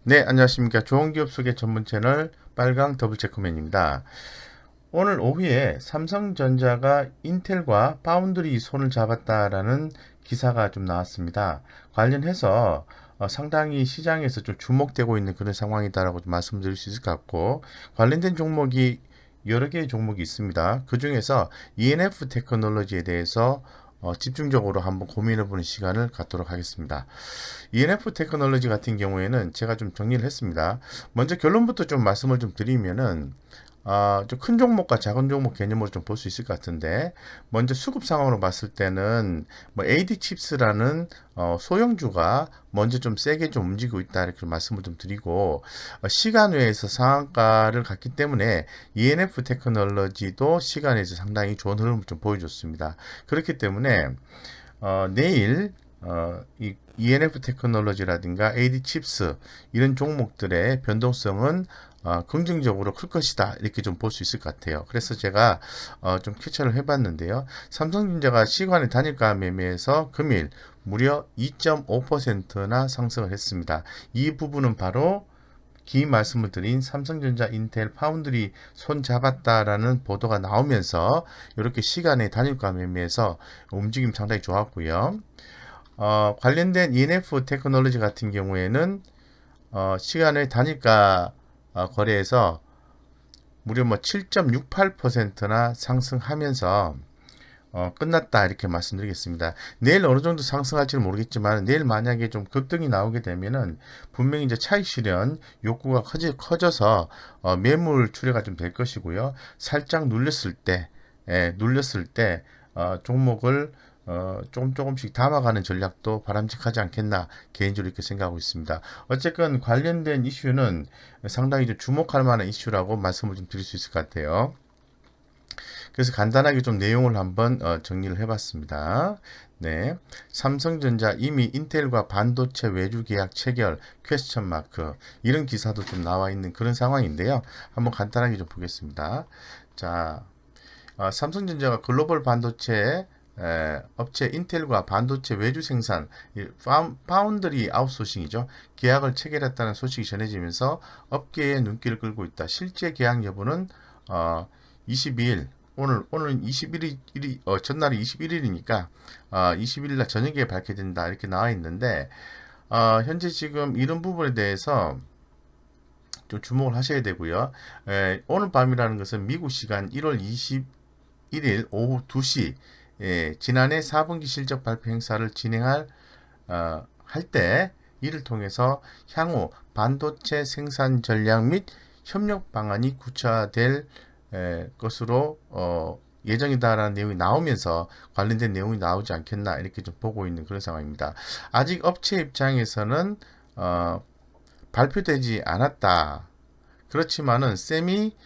네, 안녕하십니까. 좋은 기업 소개 전문 채널 빨강 더블 체크맨입니다. 오늘 오후에 삼성전자가 인텔과 파운드리 손을 잡았다라는 기사가 좀 나왔습니다. 관련해서 상당히 시장에서 좀 주목되고 있는 그런 상황이다라고 좀 말씀드릴 수 있을 것 같고, 관련된 종목이 여러 개의 종목이 있습니다. 그 중에서 ENF 테크놀로지에 대해서 집중적으로 한번 고민해보는 시간을 갖도록 하겠습니다. ENF 테크놀로지 같은 경우에는 제가 좀 정리를 했습니다. 먼저 결론부터 좀 말씀을 좀 드리면은 좀 큰 종목과 작은 종목 개념으로 좀 볼 수 있을 것 같은데, 먼저 수급 상황으로 봤을 때는 뭐 AD 칩스라는 소형주가 먼저 좀 세게 좀 움직이고 있다 이렇게 말씀을 좀 드리고, 시간 외에서 상한가를 갔기 때문에 ENF 테크놀로지도 시간 에서 상당히 좋은 흐름을 좀 보여줬습니다. 그렇기 때문에 내일 이 ENF 테크놀로지라든가 AD 칩스 이런 종목들의 변동성은 긍정적으로 클 것이다 이렇게 좀 볼 수 있을 것 같아요. 그래서 제가 좀 캐치를 해봤는데요. 삼성전자가 시간의 단일가 매매에서 금일 무려 2.5%나 상승을 했습니다. 이 부분은 바로 기 말씀을 드린 삼성전자, 인텔, 파운드리 손 잡았다라는 보도가 나오면서 이렇게 시간의 단일가 매매에서 움직임 상당히 좋았고요. 관련된 ENF 테크놀로지 같은 경우에는 시간의 단일가 거래에서 무려 뭐 7.68%나 상승하면서 끝났다 이렇게 말씀드리겠습니다. 내일 어느 정도 상승할지는 모르겠지만 내일 만약에 좀 급등이 나오게 되면은 분명히 이제 차익 실현 욕구가 커져서 매물 출회가 좀 될 것이고요. 살짝 눌렸을 때 종목을 조금씩 담아가는 전략도 바람직하지 않겠나 개인적으로 이렇게 생각하고 있습니다. 어쨌건 관련된 이슈는 상당히 좀 주목할 만한 이슈라고 말씀을 좀 드릴 수 있을 것 같아요. 그래서 간단하게 좀 내용을 한번 정리를 해봤습니다. 네, 삼성전자 이미 인텔과 반도체 외주 계약 체결 퀘스천 마크 이런 기사도 좀 나와 있는 그런 상황인데요. 한번 간단하게 좀 보겠습니다. 자, 삼성전자가 글로벌 반도체 업체 인텔과 반도체 외주 생산 파운드리 아웃소싱이죠. 계약을 체결했다는 소식이 전해지면서 업계의 눈길을 끌고 있다. 실제 계약 여부는 22일 오늘 21일 전날이 21일이니까 21일 날 저녁에 밝혀진다 이렇게 나와 있는데 현재 지금 이런 부분에 대해서 좀 주목을 하셔야 되고요. 오늘 밤이라는 것은 미국 시간 1월 21일 오후 2시 지난해 4분기 실적 발표 행사를 진행할 할 때 이를 통해서 향후 반도체 생산 전략 및 협력 방안이 구체화될 것으로 예정이다라는 내용이 나오면서 관련된 내용이 나오지 않겠나 이렇게 좀 보고 있는 그런 상황입니다. 아직 업체 입장에서는 발표되지 않았다. 그렇지만은 세미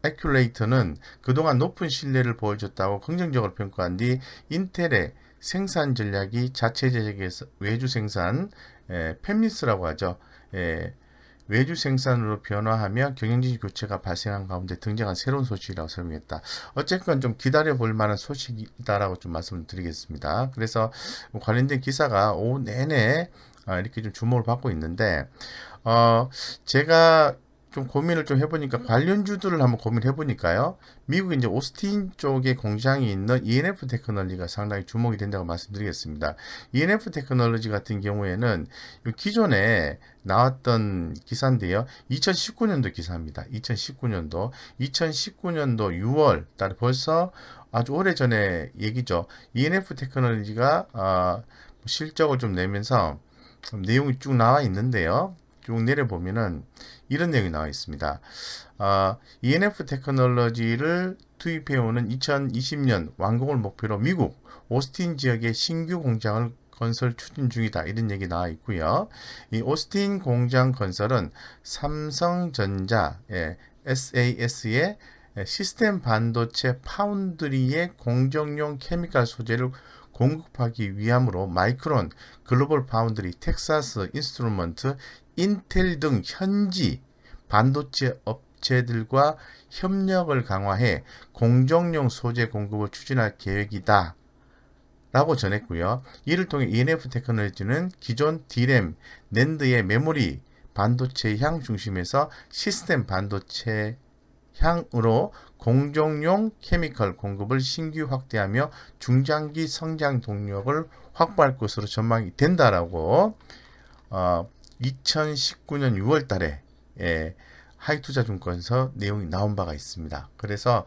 에큐레이터는 그동안 높은 신뢰를 보여줬다고 긍정적으로 평가한 뒤 인텔의 생산 전략이 자체 제작에서 외주 생산 팹리스라고 하죠. 외주 생산으로 변화하며 경영진 교체가 발생한 가운데 등장한 새로운 소식이라고 설명했다. 어쨌건 좀 기다려 볼 만한 소식이다라고 좀 말씀을 드리겠습니다. 그래서 관련된 기사가 오후 내내 이렇게 좀 주목을 받고 있는데 제가 좀 고민을 좀 해보니까 관련주들을 한번 고민해 보니까요. 미국 이제 오스틴 쪽에 공장이 있는 ENF 테크놀로지가 상당히 주목이 된다고 말씀드리겠습니다. ENF 테크놀로지 같은 경우에는 기존에 나왔던 기사인데요. 2019년도 기사입니다. 2019년도 6월 달 벌써 아주 오래 전에 얘기죠. ENF 테크놀로지가 실적을 좀 내면서 내용이 쭉 나와 있는데요. 쭉 내려보면은 이런 내용이 나와 있습니다. ENF 테크놀로지를 투입해오는 2020년 완공을 목표로 미국 오스틴 지역에 신규 공장을 건설 추진 중이다. 이런 얘기 나와 있고요. 이 오스틴 공장 건설은 삼성전자 SAS의 시스템 반도체 파운드리의 공정용 케미칼 소재를 공급하기 위함으로 마이크론, 글로벌 파운드리, 텍사스 인스트루먼트, 인텔 등 현지 반도체 업체들과 협력을 강화해 공정용 소재 공급을 추진할 계획이다. 라고 전했고요. 이를 통해 ENF 테크놀로지는 기존 D램, 낸드의 메모리 반도체 향 중심에서 시스템 반도체 향으로 공정용 케미컬 공급을 신규 확대하며 중장기 성장 동력을 확보할 것으로 전망이 된다라고 2019년 6월 달에 하이투자증권에서 내용이 나온 바가 있습니다. 그래서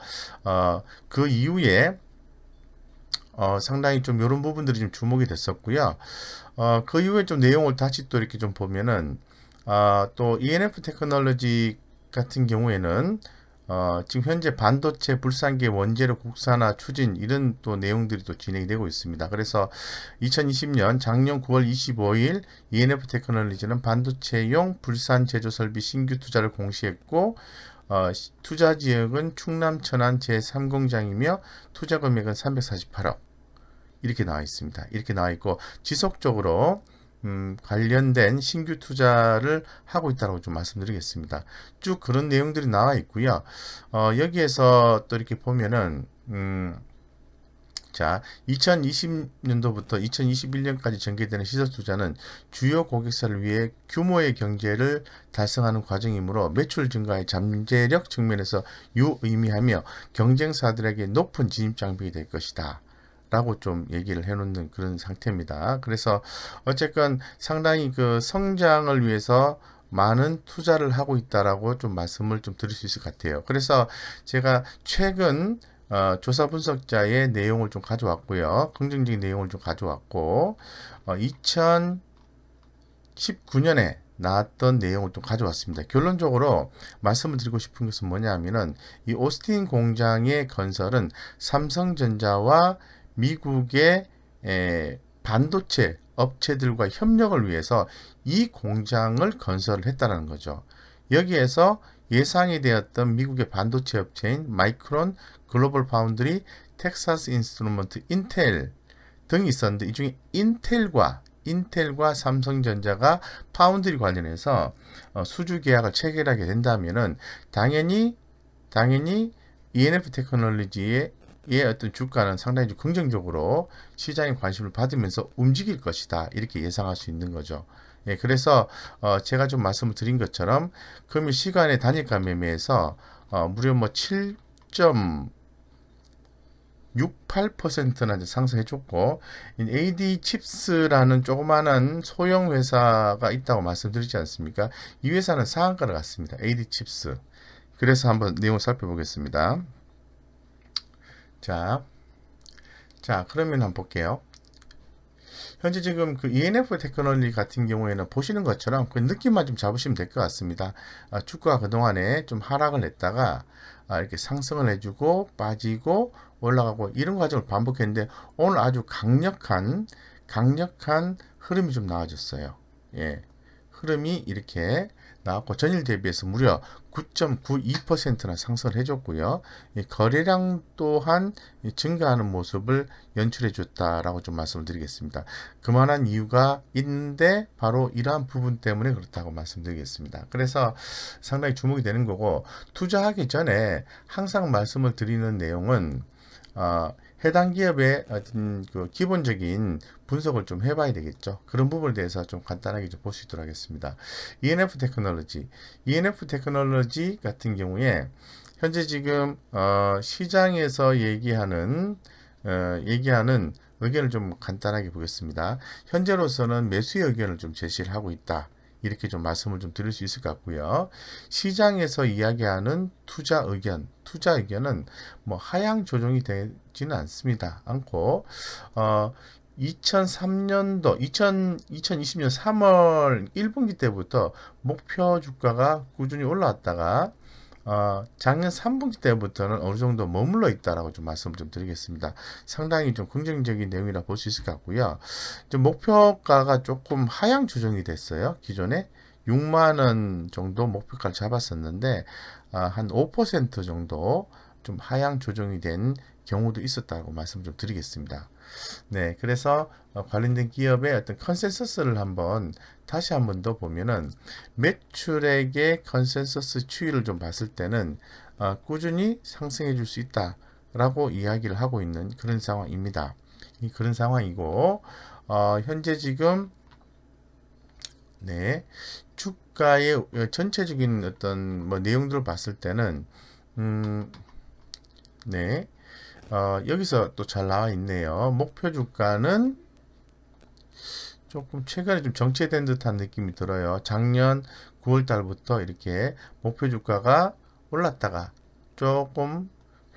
그 이후에 상당히 좀 이런 부분들이 좀 주목이 됐었고요. 그 이후에 좀 내용을 다시 또 이렇게 좀 보면은 또 ENF 테크놀로지 같은 경우에는 지금 현재 반도체 불산계 원재료 국산화 추진 이런 또 내용들이 또 진행이 되고 있습니다. 그래서 2020년 작년 9월 25일 ENF 테크놀로지는 반도체용 불산 제조 설비 신규 투자를 공시했고 투자 지역은 충남 천안 제3공장이며 투자 금액은 348억 이렇게 나와 있습니다. 이렇게 나와 있고 지속적으로 관련된 신규 투자를 하고 있다고 좀 말씀드리겠습니다. 쭉 그런 내용들이 나와 있고요. 여기에서 또 이렇게 보면은 자, 2020년도부터 2021년까지 전개되는 시설 투자는 주요 고객사를 위해 규모의 경제를 달성하는 과정이므로 매출 증가의 잠재력 측면에서 유의미하며 경쟁사들에게 높은 진입 장벽이 될 것이다. 라고 좀 얘기를 해놓는 그런 상태입니다. 그래서 어쨌건 상당히 그 성장을 위해서 많은 투자를 하고 있다라고 좀 말씀을 좀 드릴 수 있을 것 같아요. 그래서 제가 최근 조사 분석자의 내용을 좀 가져왔고요. 긍정적인 내용을 좀 가져왔고 2019년에 나왔던 내용을 좀 가져왔습니다. 결론적으로 말씀을 드리고 싶은 것은 뭐냐 하면은 이 오스틴 공장의 건설은 삼성전자와 미국의 반도체 업체들과 협력을 위해서 이 공장을 건설을 했다는 거죠. 여기에서 예상이 되었던 미국의 반도체 업체인 마이크론, 글로벌 파운드리, 텍사스 인스트루먼트, 인텔 등이 있었는데 이 중에 인텔과 삼성전자가 파운드리 관련해서 수주 계약을 체결하게 된다면은 당연히 ENF 테크놀로지의 어떤 주가는 상당히 좀 긍정적으로 시장의 관심을 받으면서 움직일 것이다. 이렇게 예상할 수 있는 거죠. 예, 그래서 제가 좀 말씀을 드린 것처럼 금일 시간의 단일가 매매에서 무려 뭐 7.68%나 상승해줬고 AD 칩스라는 조그마한 소형 회사가 있다고 말씀드리지 않습니까? 이 회사는 상한가를 갔습니다. AD 칩스. 그래서 한번 내용을 살펴보겠습니다. 자, 그러면 한번 볼게요. 현재 지금 그 ENF 테크놀로지 같은 경우에는 보시는 것처럼 그 느낌만 좀 잡으시면 될 것 같습니다. 주가가 그동안에 좀 하락을 했다가 이렇게 상승을 해주고 빠지고 올라가고 이런 과정을 반복했는데 오늘 아주 강력한 흐름이 좀 나와졌어요. 예. 흐름이 이렇게 나왔고 전일 대비해서 무려 9.92%나 상승을 해줬고요. 거래량 또한 증가하는 모습을 연출해 줬다라고 좀 말씀을 드리겠습니다. 그만한 이유가 있는데 바로 이러한 부분 때문에 그렇다고 말씀드리겠습니다. 그래서 상당히 주목이 되는 거고 투자하기 전에 항상 말씀을 드리는 내용은 해당 기업의 어떤 그 기본적인 분석을 좀 해봐야 되겠죠. 그런 부분에 대해서 좀 간단하게 좀 볼 수 있도록 하겠습니다. ENF 테크놀로지 같은 경우에 현재 지금 시장에서 얘기하는 의견을 좀 간단하게 보겠습니다. 현재로서는 매수의 의견을 좀 제시를 하고 있다. 이렇게 좀 말씀을 좀 드릴 수 있을 것 같고요. 시장에서 이야기하는 투자 의견은 뭐 하향 조정이 되지는 않고 2020년 3월 1분기 때부터 목표 주가가 꾸준히 올라왔다가 작년 3분기 때부터는 어느 정도 머물러 있다라고 좀 말씀을 좀 드리겠습니다. 상당히 좀 긍정적인 내용이라 볼 수 있을 것 같고요. 좀 목표가가 조금 하향 조정이 됐어요. 기존에 6만원 정도 목표가를 잡았었는데 한 5% 정도 좀 하향 조정이 된 경우도 있었다고 말씀 좀 드리겠습니다. 네, 그래서 관련된 기업의 어떤 컨센서스를 다시 한번 더 보면은 매출액의 컨센서스 추이를 좀 봤을 때는 꾸준히 상승해 줄 수 있다라고 이야기를 하고 있는 그런 상황입니다. 그런 상황이고 현재 지금 주가의 전체적인 어떤 뭐 내용들을 봤을 때는 네, 여기서 또 잘 나와 있네요. 목표 주가는 조금 최근에 좀 정체된 듯한 느낌이 들어요. 작년 9월 달부터 이렇게 목표 주가가 올랐다가 조금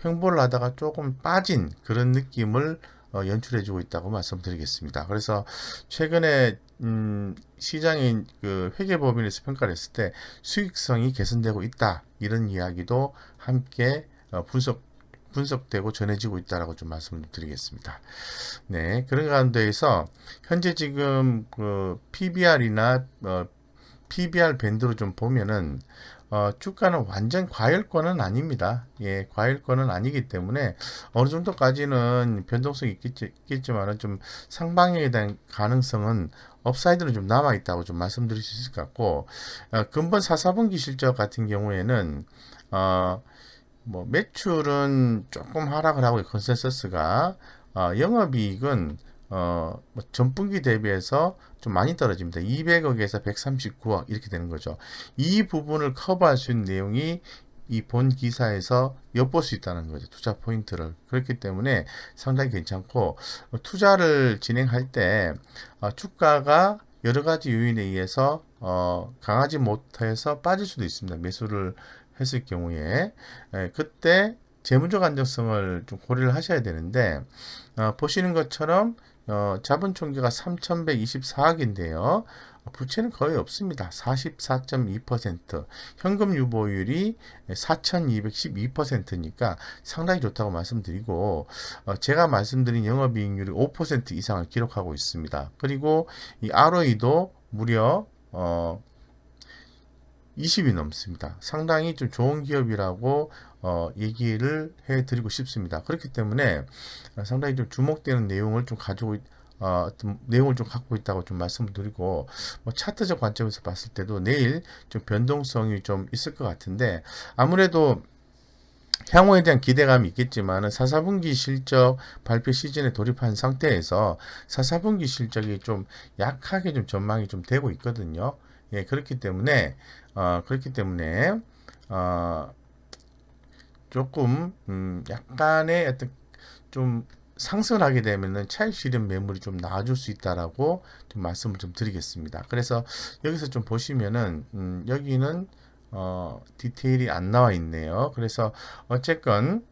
횡보를 하다가 조금 빠진 그런 느낌을 연출해주고 있다고 말씀드리겠습니다. 그래서 최근에 시장의 그 회계법인에서 평가를 했을 때 수익성이 개선되고 있다 이런 이야기도 함께 분석되고 전해지고 있다라고 좀 말씀을 드리겠습니다. 네, 그런 가운데에서 현재 지금 그 PBR이나 PBR 밴드로 좀 보면은 주가는 완전 과열권은 아닙니다. 예, 과열권은 아니기 때문에 어느 정도까지는 변동성이 있겠지만은 좀 상방향에 대한 가능성은 업사이드는 좀 남아 있다고 좀 말씀드릴 수 있을 것 같고 근본 4, 4분기 실적 같은 경우에는 뭐 매출은 조금 하락을 하고 컨센서스가 영업이익은 뭐 전분기 대비해서 좀 많이 떨어집니다. 200억에서 139억 이렇게 되는 거죠. 이 부분을 커버할 수 있는 내용이 이 본 기사에서 엿볼 수 있다는 거죠. 투자 포인트를. 그렇기 때문에 상당히 괜찮고 투자를 진행할 때 주가가 여러 가지 요인에 의해서 강하지 못해서 빠질 수도 있습니다. 매수를 했을 경우에 그때 재무적 안정성을 좀 고려를 하셔야 되는데 보시는 것처럼 자본 총계가 3,124억인데요. 부채는 거의 없습니다. 44.2%, 현금 유보율이 4,212%니까 상당히 좋다고 말씀드리고 제가 말씀드린 영업이익률이 5% 이상을 기록하고 있습니다. 그리고 이 ROE도 무려 20이 넘습니다. 상당히 좀 좋은 기업이라고 얘기를 해드리고 싶습니다. 그렇기 때문에 상당히 좀 주목되는 내용을 좀 가지고 어떤 내용을 좀 갖고 있다고 좀 말씀을 드리고 뭐 차트적 관점에서 봤을 때도 내일 좀 변동성이 좀 있을 것 같은데 아무래도 향후에 대한 기대감이 있겠지만은 4, 4분기 실적 발표 시즌에 돌입한 상태에서 4, 4분기 실적이 좀 약하게 좀 전망이 좀 되고 있거든요. 예, 그렇기 때문에 조금 약간의 어떤 좀 상승을 하게 되면은 차익 실현 매물이 좀 나아질 수 있다라고 좀 말씀을 좀 드리겠습니다. 그래서 여기서 좀 보시면은 여기는 디테일이 안 나와 있네요. 그래서 어쨌건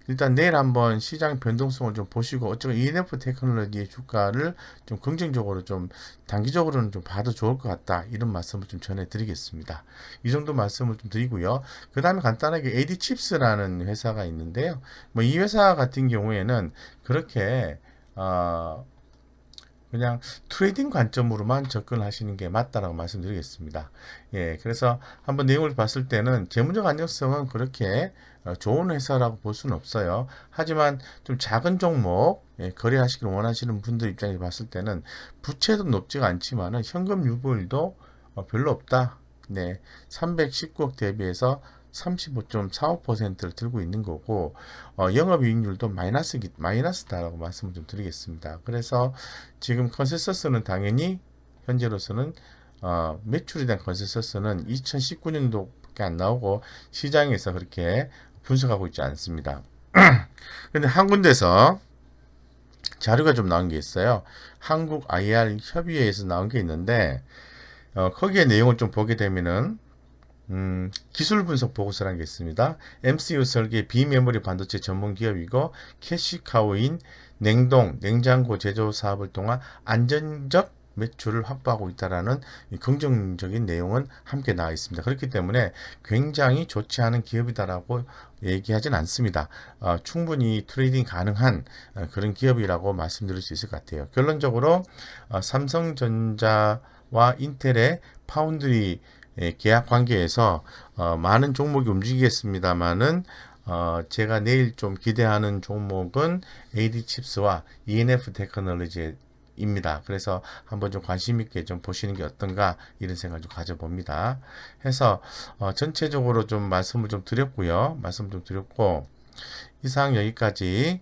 일단 내일 한번 시장 변동성을 좀 보시고 어쩌면 ENF 테크놀로지의 주가를 좀 긍정적으로 좀 단기적으로는 좀 봐도 좋을 것 같다 이런 말씀을 좀 전해드리겠습니다. 이 정도 말씀을 좀 드리고요. 그 다음에 간단하게 AD칩스라는 회사가 있는데요. 뭐 이 회사 같은 경우에는 그렇게 그냥 트레이딩 관점으로만 접근하시는 게 맞다라고 말씀드리겠습니다. 예, 그래서 한번 내용을 봤을 때는 재무적 안정성은 그렇게 좋은 회사라고 볼 수는 없어요. 하지만 좀 작은 종목 거래하시길 원하시는 분들 입장에서 봤을 때는 부채도 높지가 않지만은 현금 유보율도 별로 없다. 네, 319억 대비해서 35.45%를 들고 있는 거고 영업이익률도 마이너스다라고 말씀을 좀 드리겠습니다. 그래서 지금 컨센서스는 당연히 현재로서는 매출에 대한 컨센서스는 2019년도밖에 안 나오고 시장에서 그렇게 분석하고 있지 않습니다. 근데 한 군데서 자료가 좀 나온 게 있어요. 한국 IR 협의회에서 나온 게 있는데 거기에 내용을 좀 보게 되면은 기술 분석 보고서라는 게 있습니다. MCU 설계 비메모리 반도체 전문 기업이고 캐시카우인 냉장고 제조 사업을 통한 안전적 매출을 확보하고 있다라는 긍정적인 내용은 함께 나와 있습니다. 그렇기 때문에 굉장히 좋지 않은 기업이다라고 얘기하진 않습니다. 충분히 트레이딩 가능한 그런 기업이라고 말씀드릴 수 있을 것 같아요. 결론적으로 삼성전자와 인텔의 파운드리 계약 관계에서 많은 종목이 움직이겠습니다만은 제가 내일 좀 기대하는 종목은 AD칩스와 ENF 테크놀로지입니다. 그래서 한번 좀 관심 있게 좀 보시는 게 어떤가 이런 생각을 좀 가져봅니다. 해서 전체적으로 좀 말씀을 좀 드렸고요. 이상 여기까지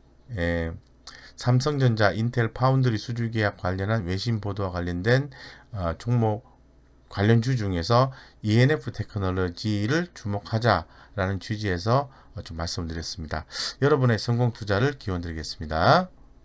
삼성전자, 인텔, 파운드리 수주 계약 관련한 외신 보도와 관련된 종목 관련주 중에서 ENF 테크놀로지를 주목하자라는 취지에서 좀 말씀드렸습니다. 여러분의 성공 투자를 기원드리겠습니다.